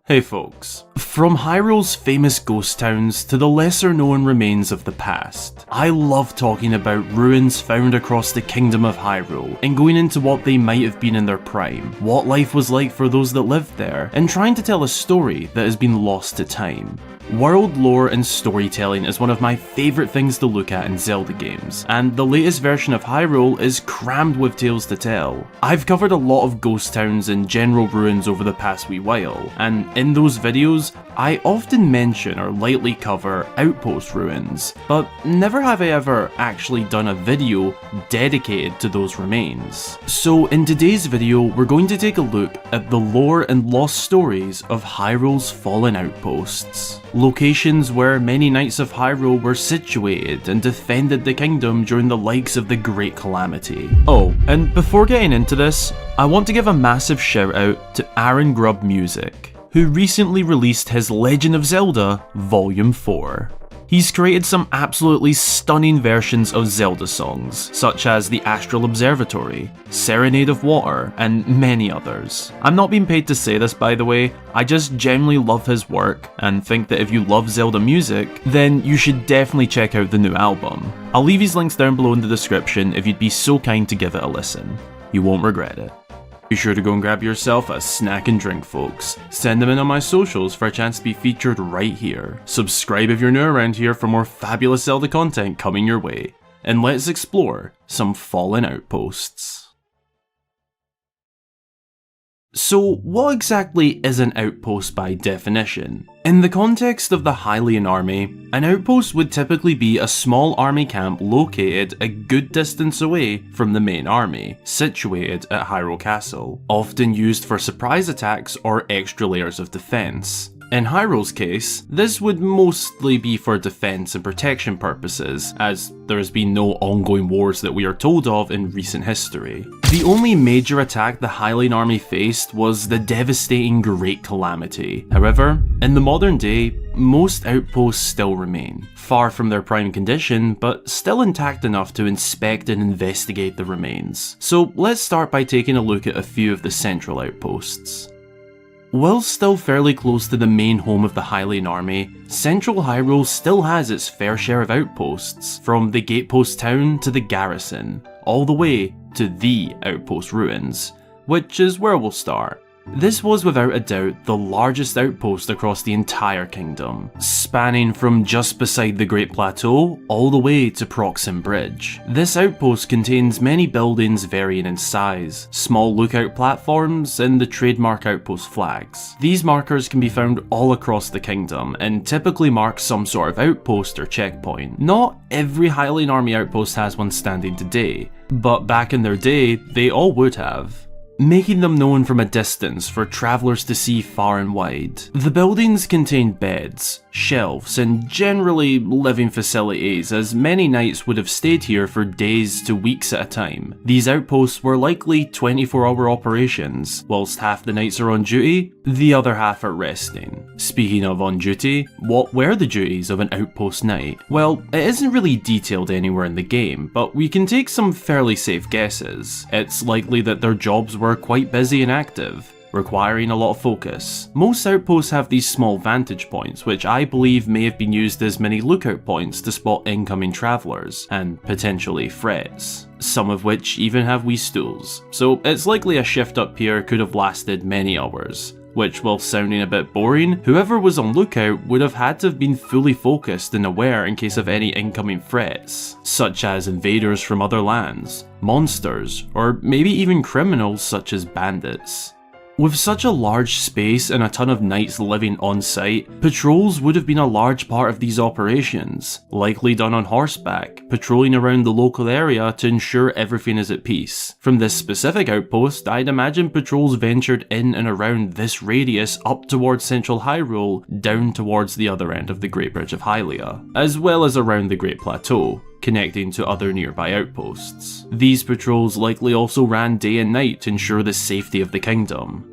Hey folks. From Hyrule's famous ghost towns to the lesser known remains of the past, I love talking about ruins found across the kingdom of Hyrule and going into what they might have been in their prime, what life was like for those that lived there, and trying to tell a story that has been lost to time. World lore and storytelling is one of my favourite things to look at in Zelda games, and the latest version of Hyrule is crammed with tales to tell. I've covered a lot of ghost towns and general ruins over the past wee while, and in those videos, I often mention or lightly cover outpost ruins, but never have I ever actually done a video dedicated to those remains. So in today's video, we're going to take a look at the lore and lost stories of Hyrule's fallen outposts. Locations where many knights of Hyrule were situated and defended the kingdom during the likes of the Great Calamity. Oh, and before getting into this, I want to give a massive shout out to Aaron Grubb Music, who recently released his Legend of Zelda Volume 4. He's created some absolutely stunning versions of Zelda songs, such as the Astral Observatory, Serenade of Water, and many others. I'm not being paid to say this, by the way, I just genuinely love his work and think that if you love Zelda music, then you should definitely check out the new album. I'll leave his links down below in the description if you'd be so kind to give it a listen. You won't regret it. Be sure to go and grab yourself a snack and drink, folks. Send them in on my socials for a chance to be featured right here. Subscribe if you're new around here for more fabulous Zelda content coming your way. And let's explore some fallen outposts. So what exactly is an outpost by definition? In the context of the Hylian army, an outpost would typically be a small army camp located a good distance away from the main army, situated at Hyrule Castle, often used for surprise attacks or extra layers of defense. In Hyrule's case, this would mostly be for defense and protection purposes, as there has been no ongoing wars that we are told of in recent history. The only major attack the Hylian army faced was the devastating Great Calamity. However, in the modern day, most outposts still remain, far from their prime condition, but still intact enough to inspect and investigate the remains. So let's start by taking a look at a few of the central outposts. While still fairly close to the main home of the Hylian army, central Hyrule still has its fair share of outposts, from the gatepost town to the garrison, all the way to the outpost ruins, which is where we'll start. This was without a doubt the largest outpost across the entire kingdom, spanning from just beside the Great Plateau all the way to Proxim Bridge. This outpost contains many buildings varying in size, small lookout platforms, and the trademark outpost flags. These markers can be found all across the kingdom and typically mark some sort of outpost or checkpoint. Not every Hylian army outpost has one standing today, but back in their day, they all would have, making them known from a distance for travellers to see far and wide. The buildings contained beds, shelves, and generally living facilities, as many knights would have stayed here for days to weeks at a time. These outposts were likely 24-hour operations. Whilst half the knights are on duty, the other half are resting. Speaking of on duty, what were the duties of an outpost knight? Well, it isn't really detailed anywhere in the game, but we can take some fairly safe guesses. It's likely that their jobs were quite busy and active, requiring a lot of focus. Most outposts have these small vantage points, which I believe may have been used as many lookout points to spot incoming travellers, and potentially threats, some of which even have wee stools. So it's likely a shift up here could have lasted many hours, which, while sounding a bit boring, whoever was on lookout would have had to have been fully focused and aware in case of any incoming threats, such as invaders from other lands, monsters, or maybe even criminals such as bandits. With such a large space and a ton of knights living on site, patrols would have been a large part of these operations, likely done on horseback, patrolling around the local area to ensure everything is at peace. From this specific outpost, I'd imagine patrols ventured in and around this radius up towards central Hyrule, down towards the other end of the Great Bridge of Hylia, as well as around the Great Plateau, connecting to other nearby outposts. These patrols likely also ran day and night to ensure the safety of the kingdom.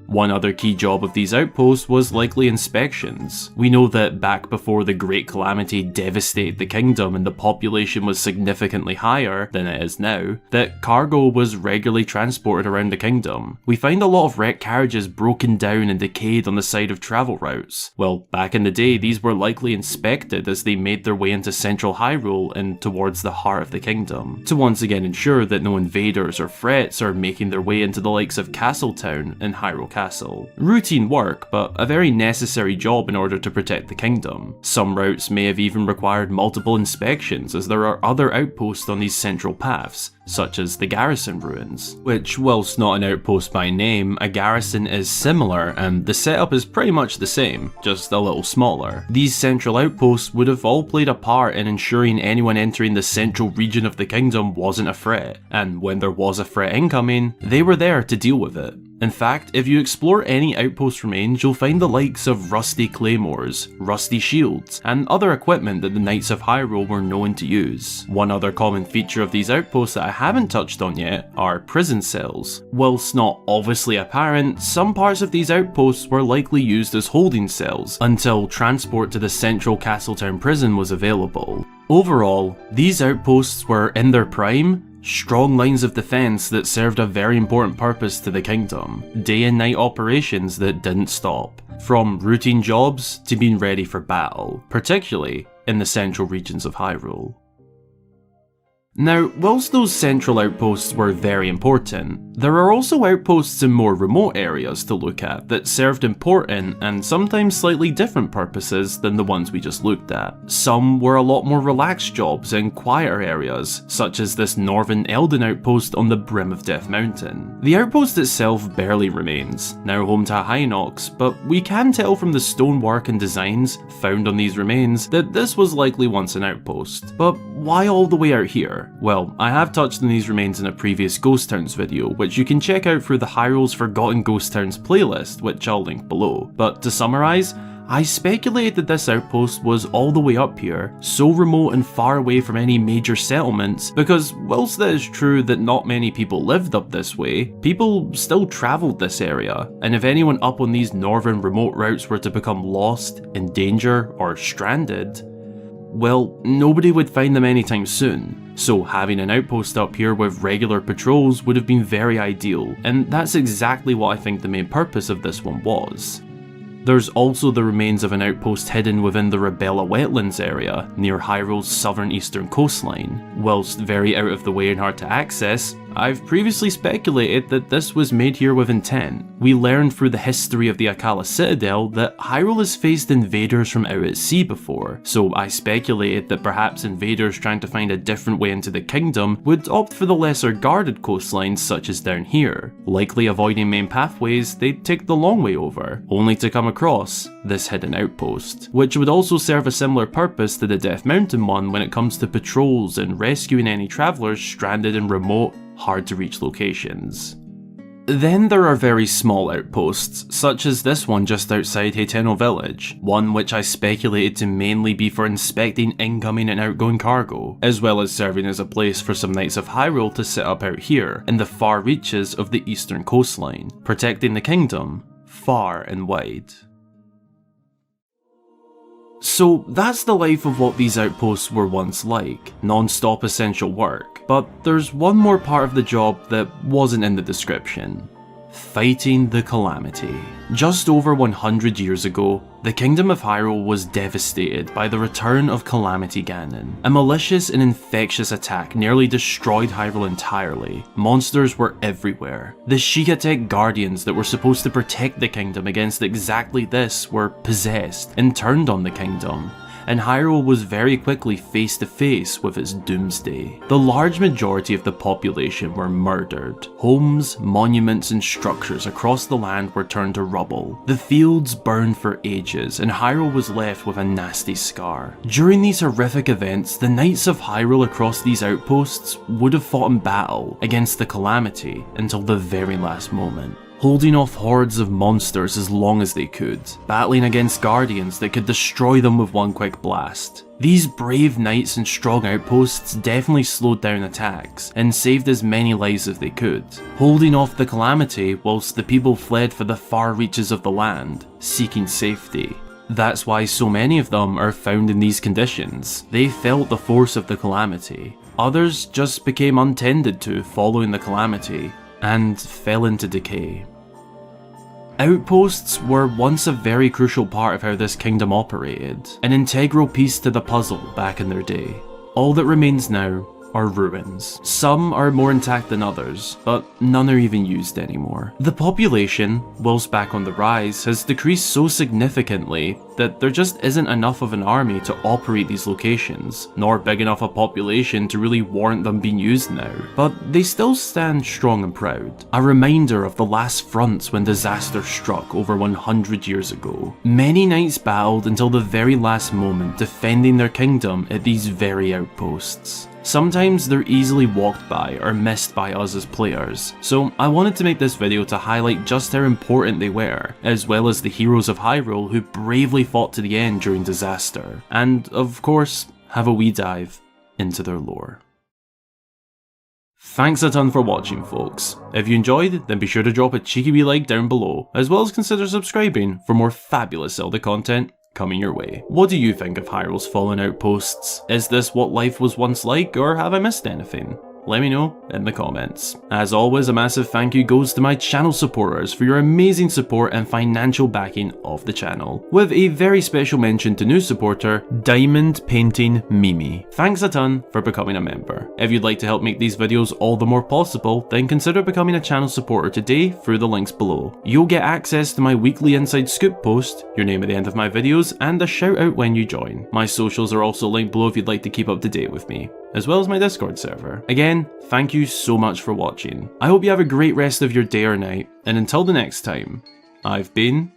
One other key job of these outposts was likely inspections. We know that back before the Great Calamity devastated the kingdom and the population was significantly higher than it is now, that cargo was regularly transported around the kingdom. We find a lot of wrecked carriages broken down and decayed on the side of travel routes. Well, back in the day, these were likely inspected as they made their way into central Hyrule and towards the heart of the kingdom, to once again ensure that no invaders or threats are making their way into the likes of Castletown and Hyrule Castle. Routine work, but a very necessary job in order to protect the kingdom. Some routes may have even required multiple inspections, as there are other outposts on these central paths, such as the garrison ruins, which, whilst not an outpost by name, a garrison is similar and the setup is pretty much the same, just a little smaller. These central outposts would have all played a part in ensuring anyone entering the central region of the kingdom wasn't a threat, and when there was a threat incoming, they were there to deal with it. In fact, if you explore any outpost remains, you'll find the likes of rusty claymores, rusty shields, and other equipment that the Knights of Hyrule were known to use. One other common feature of these outposts that I haven't touched on yet are prison cells. Whilst not obviously apparent, some parts of these outposts were likely used as holding cells until transport to the central Castletown prison was available. Overall, these outposts were in their prime, strong lines of defense that served a very important purpose to the kingdom, day and night operations that didn't stop, from routine jobs to being ready for battle, particularly in the central regions of Hyrule. Now, whilst those central outposts were very important, there are also outposts in more remote areas to look at that served important and sometimes slightly different purposes than the ones we just looked at. Some were a lot more relaxed jobs in quieter areas, such as this northern Elden outpost on the brim of Death Mountain. The outpost itself barely remains, now home to Hinox, but we can tell from the stonework and designs found on these remains that this was likely once an outpost. But why all the way out here? Well, I have touched on these remains in a previous Ghost Towns video, which you can check out through the Hyrule's Forgotten Ghost Towns playlist, which I'll link below. But to summarise, I speculated that this outpost was all the way up here, so remote and far away from any major settlements, because whilst it is true that not many people lived up this way, people still travelled this area, and if anyone up on these northern remote routes were to become lost, in danger, or stranded, well, nobody would find them anytime soon. So having an outpost up here with regular patrols would have been very ideal, and that's exactly what I think the main purpose of this one was. There's also the remains of an outpost hidden within the Rebella wetlands area, near Hyrule's southern eastern coastline. Whilst very out of the way and hard to access, I've previously speculated that this was made here with intent. We learned through the history of the Akala Citadel that Hyrule has faced invaders from out at sea before, so I speculated that perhaps invaders trying to find a different way into the kingdom would opt for the lesser guarded coastlines such as down here. Likely avoiding main pathways, they'd take the long way over, only to come across this hidden outpost, which would also serve a similar purpose to the Death Mountain one when it comes to patrols and rescuing any travellers stranded in remote, hard to reach locations. Then there are very small outposts, such as this one just outside Heiteno village, one which I speculated to mainly be for inspecting incoming and outgoing cargo, as well as serving as a place for some Knights of Hyrule to set up out here, in the far reaches of the eastern coastline, protecting the kingdom far and wide. So that's the life of what these outposts were once like, non-stop essential work, but there's one more part of the job that wasn't in the description. Fighting the Calamity. Just over 100 years ago, the Kingdom of Hyrule was devastated by the return of Calamity Ganon. A malicious and infectious attack nearly destroyed Hyrule entirely. Monsters were everywhere. The Shigatech Guardians that were supposed to protect the kingdom against exactly this were possessed and turned on the kingdom, and Hyrule was very quickly face to face with its doomsday. The large majority of the population were murdered. Homes, monuments and structures across the land were turned to rubble. The fields burned for ages, and Hyrule was left with a nasty scar. During these horrific events, the Knights of Hyrule across these outposts would have fought in battle against the Calamity until the very last moment. holding off hordes of monsters as long as they could, battling against guardians that could destroy them with one quick blast. These brave knights and strong outposts definitely slowed down attacks and saved as many lives as they could, holding off the calamity whilst the people fled for the far reaches of the land, seeking safety. That's why so many of them are found in these conditions. They felt the force of the calamity. Others just became untended to following the calamity and fell into decay. Outposts were once a very crucial part of how this kingdom operated, an integral piece to the puzzle back in their day. All that remains now are ruins. Some are more intact than others, but none are even used anymore. The population, whilst back on the rise, has decreased so significantly that there just isn't enough of an army to operate these locations, nor big enough a population to really warrant them being used now. But they still stand strong and proud, a reminder of the last fronts when disaster struck over 100 years ago. Many knights battled until the very last moment defending their kingdom at these very outposts. Sometimes they're easily walked by or missed by us as players, so I wanted to make this video to highlight just how important they were, as well as the heroes of Hyrule who bravely fought to the end during disaster, and of course, have a wee dive into their lore. Thanks a ton for watching, folks. If you enjoyed, then be sure to drop a cheeky wee like down below, as well as consider subscribing for more fabulous Zelda content coming your way. What do you think of Hyrule's fallen outposts? Is this what life was once like, or have I missed anything? Let me know in the comments. As always, a massive thank you goes to my channel supporters for your amazing support and financial backing of the channel, with a very special mention to new supporter, Diamond Painting Mimi. Thanks a ton for becoming a member. If you'd like to help make these videos all the more possible, then consider becoming a channel supporter today through the links below. You'll get access to my weekly inside scoop post, your name at the end of my videos, and a shout out when you join. My socials are also linked below if you'd like to keep up to date with me, as well as my Discord server. Again, thank you so much for watching. I hope you have a great rest of your day or night, and until the next time, I've been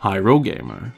Hyrule Gamer.